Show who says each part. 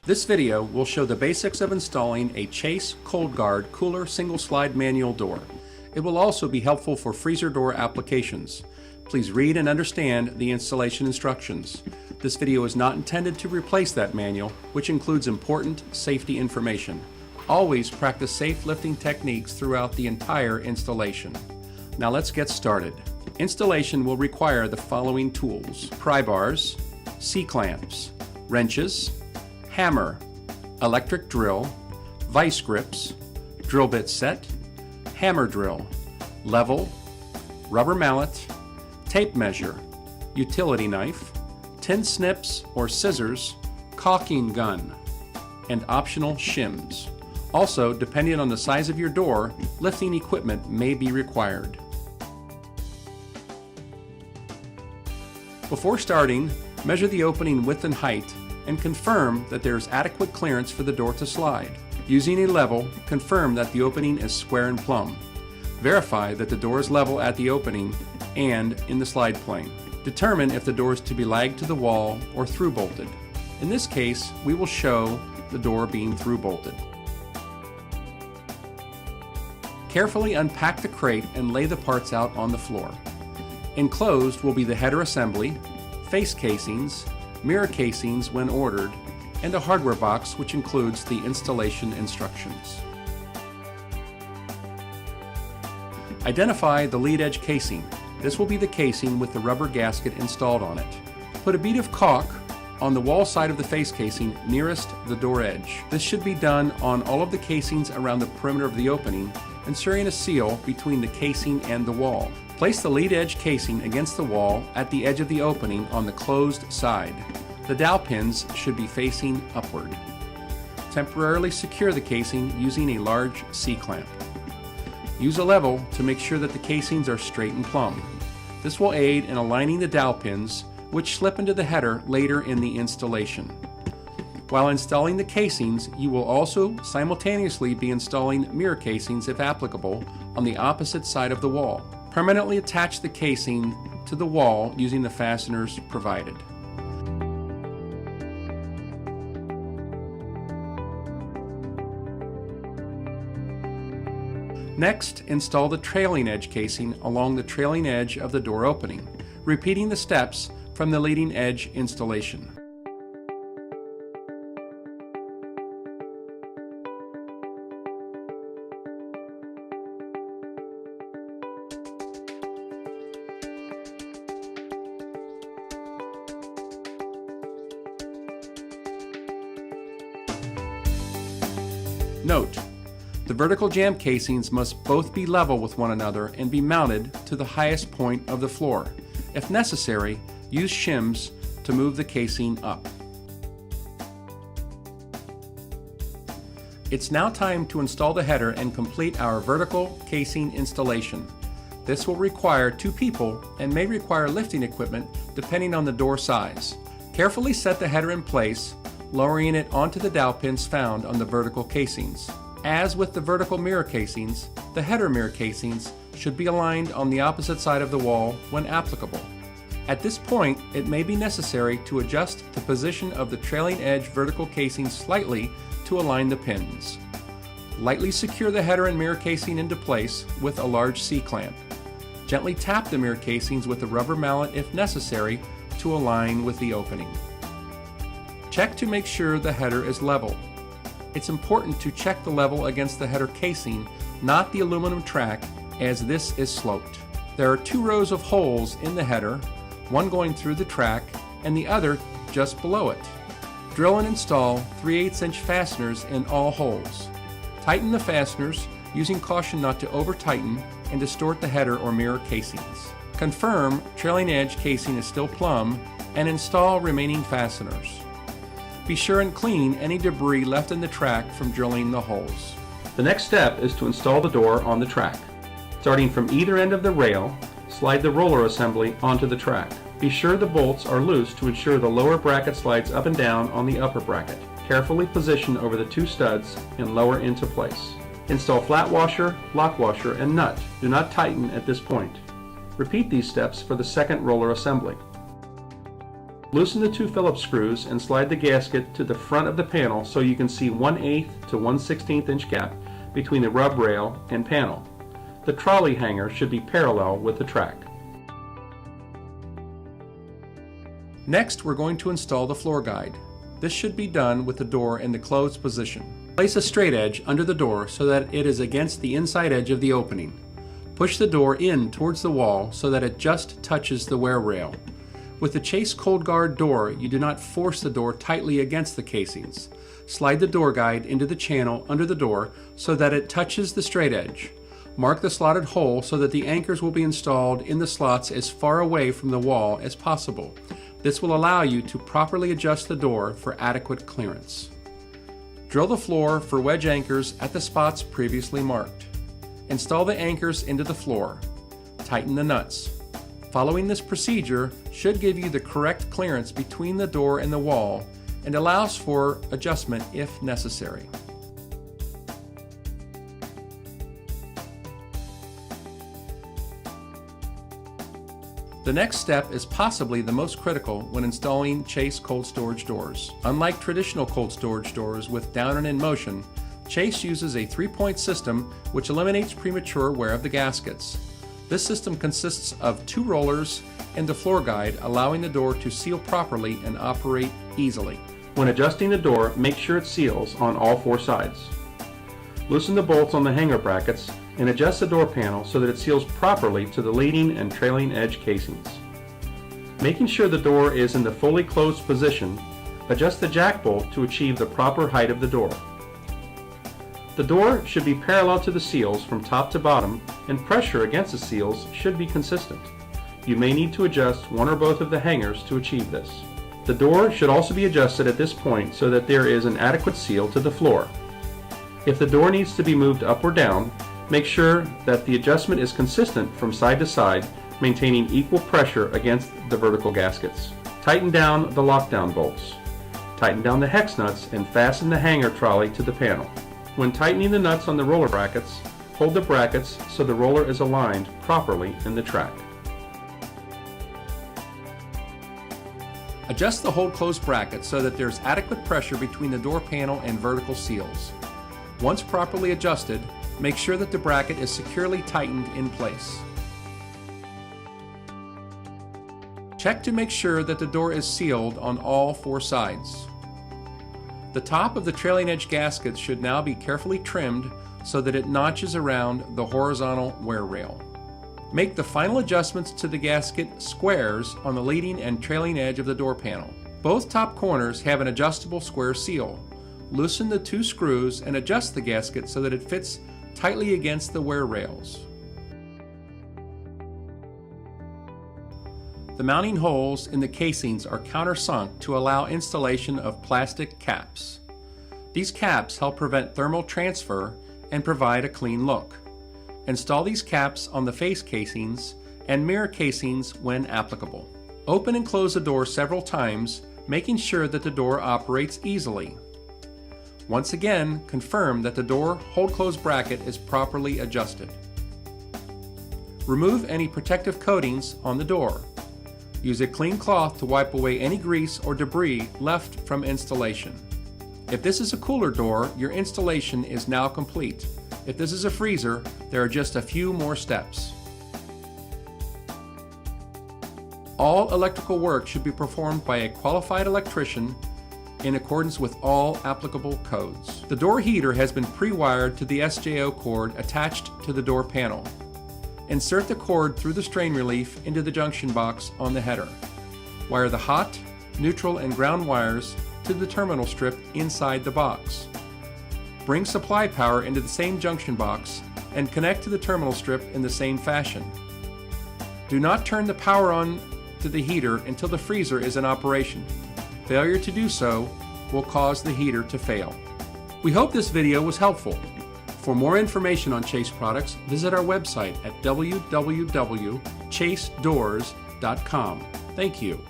Speaker 1: This video will show the basics of installing a Chase ColdGuard cooler single slide manual door. It will also be helpful for freezer door applications. Please read and understand the installation instructions. This video is not intended to replace that manual, which includes important safety information. Always practice safe lifting techniques throughout the entire installation. Now let's get started. Installation will require the following tools: pry bars, C-clamps, wrenches, hammer, electric drill, vice grips, drill bit set, hammer drill, level, rubber mallet, tape measure, utility knife, tin snips or scissors, caulking gun, and optional shims. Also, depending on the size of your door, lifting equipment may be required. Before starting, measure the opening width and height and confirm that there is adequate clearance for the door to slide. Using a level, confirm that the opening is square and plumb. Verify that the door is level at the opening and in the slide plane. Determine if the door is to be lagged to the wall or through bolted. In this case, we will show the door being through bolted. Carefully unpack the crate and lay the parts out on the floor. Enclosed will be the header assembly, face casings, mirror casings when ordered, and a hardware box which includes the installation instructions. Identify the lead edge casing. This will be the casing with the rubber gasket installed on it. Put a bead of caulk on the wall side of the face casing nearest the door edge. This should be done on all of the casings around the perimeter of the opening, inserting a seal between the casing and the wall. Place the lead edge casing against the wall at the edge of the opening on the closed side. The dowel pins should be facing upward. Temporarily secure the casing using a large C-clamp. Use a level to make sure that the casings are straight and plumb. This will aid in aligning the dowel pins, which slip into the header later in the installation. While installing the casings, you will also simultaneously be installing mirror casings if applicable on the opposite side of the wall. Permanently attach the casing to the wall using the fasteners provided. Next, install the trailing edge casing along the trailing edge of the door opening, repeating the steps from the leading edge installation. Note: the vertical jamb casings must both be level with one another and be mounted to the highest point of the floor. If necessary, use shims to move the casing up. It's now time to install the header and complete our vertical casing installation. This will require 2 people and may require lifting equipment depending on the door size. Carefully set the header in place, lowering it onto the dowel pins found on the vertical casings. As with the vertical mirror casings, the header mirror casings should be aligned on the opposite side of the wall when applicable. At this point, it may be necessary to adjust the position of the trailing edge vertical casing slightly to align the pins. Lightly secure the header and mirror casing into place with a large C-clamp. Gently tap the mirror casings with a rubber mallet if necessary to align with the opening. Check to make sure the header is level. It's important to check the level against the header casing, not the aluminum track, as this is sloped. There are 2 rows of holes in the header, one going through the track and the other just below it. Drill and install 3/8 inch fasteners in all holes. Tighten the fasteners, using caution not to over-tighten and distort the header or mirror casings. Confirm trailing edge casing is still plumb and install remaining fasteners. Be sure and clean any debris left in the track from drilling the holes. The next step is to install the door on the track. Starting from either end of the rail, slide the roller assembly onto the track. Be sure the bolts are loose to ensure the lower bracket slides up and down on the upper bracket. Carefully position over the 2 studs and lower into place. Install flat washer, lock washer, and nut. Do not tighten at this point. Repeat these steps for the second roller assembly. Loosen the two Phillips screws and slide the gasket to the front of the panel so you can see 1/8 to 1/16 inch gap between the rub rail and panel. The trolley hanger should be parallel with the track. Next, we're going to install the floor guide. This should be done with the door in the closed position. Place a straight edge under the door so that it is against the inside edge of the opening. Push the door in towards the wall so that it just touches the wear rail. With the Chase ColdGuard door, you do not force the door tightly against the casings. Slide the door guide into the channel under the door so that it touches the straight edge. Mark the slotted hole so that the anchors will be installed in the slots as far away from the wall as possible. This will allow you to properly adjust the door for adequate clearance. Drill the floor for wedge anchors at the spots previously marked. Install the anchors into the floor. Tighten the nuts. Following this procedure should give you the correct clearance between the door and the wall and allows for adjustment if necessary. The next step is possibly the most critical when installing Chase cold storage doors. Unlike traditional cold storage doors with down and in motion, Chase uses a 3-point system which eliminates premature wear of the gaskets. This system consists of 2 rollers and the floor guide, allowing the door to seal properly and operate easily. When adjusting the door, make sure it seals on all 4 sides. Loosen the bolts on the hanger brackets and adjust the door panel so that it seals properly to the leading and trailing edge casings. Making sure the door is in the fully closed position, adjust the jack bolt to achieve the proper height of the door. The door should be parallel to the seals from top to bottom, and pressure against the seals should be consistent. You may need to adjust one or both of the hangers to achieve this. The door should also be adjusted at this point so that there is an adequate seal to the floor. If the door needs to be moved up or down, make sure that the adjustment is consistent from side to side, maintaining equal pressure against the vertical gaskets. Tighten down the lockdown bolts. Tighten down the hex nuts and fasten the hanger trolley to the panel. When tightening the nuts on the roller brackets, hold the brackets so the roller is aligned properly in the track. Adjust the hold closed bracket so that there's adequate pressure between the door panel and vertical seals. Once properly adjusted, make sure that the bracket is securely tightened in place. Check to make sure that the door is sealed on all 4 sides. The top of the trailing edge gasket should now be carefully trimmed so that it notches around the horizontal wear rail. Make the final adjustments to the gasket squares on the leading and trailing edge of the door panel. Both top corners have an adjustable square seal. Loosen the 2 screws and adjust the gasket so that it fits tightly against the wear rails. The mounting holes in the casings are countersunk to allow installation of plastic caps. These caps help prevent thermal transfer and provide a clean look. Install these caps on the face casings and mirror casings when applicable. Open and close the door several times, making sure that the door operates easily. Once again, confirm that the door hold-close bracket is properly adjusted. Remove any protective coatings on the door. Use a clean cloth to wipe away any grease or debris left from installation. If this is a cooler door, your installation is now complete. If this is a freezer, there are just a few more steps. All electrical work should be performed by a qualified electrician in accordance with all applicable codes. The door heater has been pre-wired to the SJO cord attached to the door panel. Insert the cord through the strain relief into the junction box on the header. Wire the hot, neutral, and ground wires to the terminal strip inside the box. Bring supply power into the same junction box and connect to the terminal strip in the same fashion. Do not turn the power on to the heater until the freezer is in operation. Failure to do so will cause the heater to fail. We hope this video was helpful. For more information on Chase products, visit our website at www.chasedoors.com. Thank you.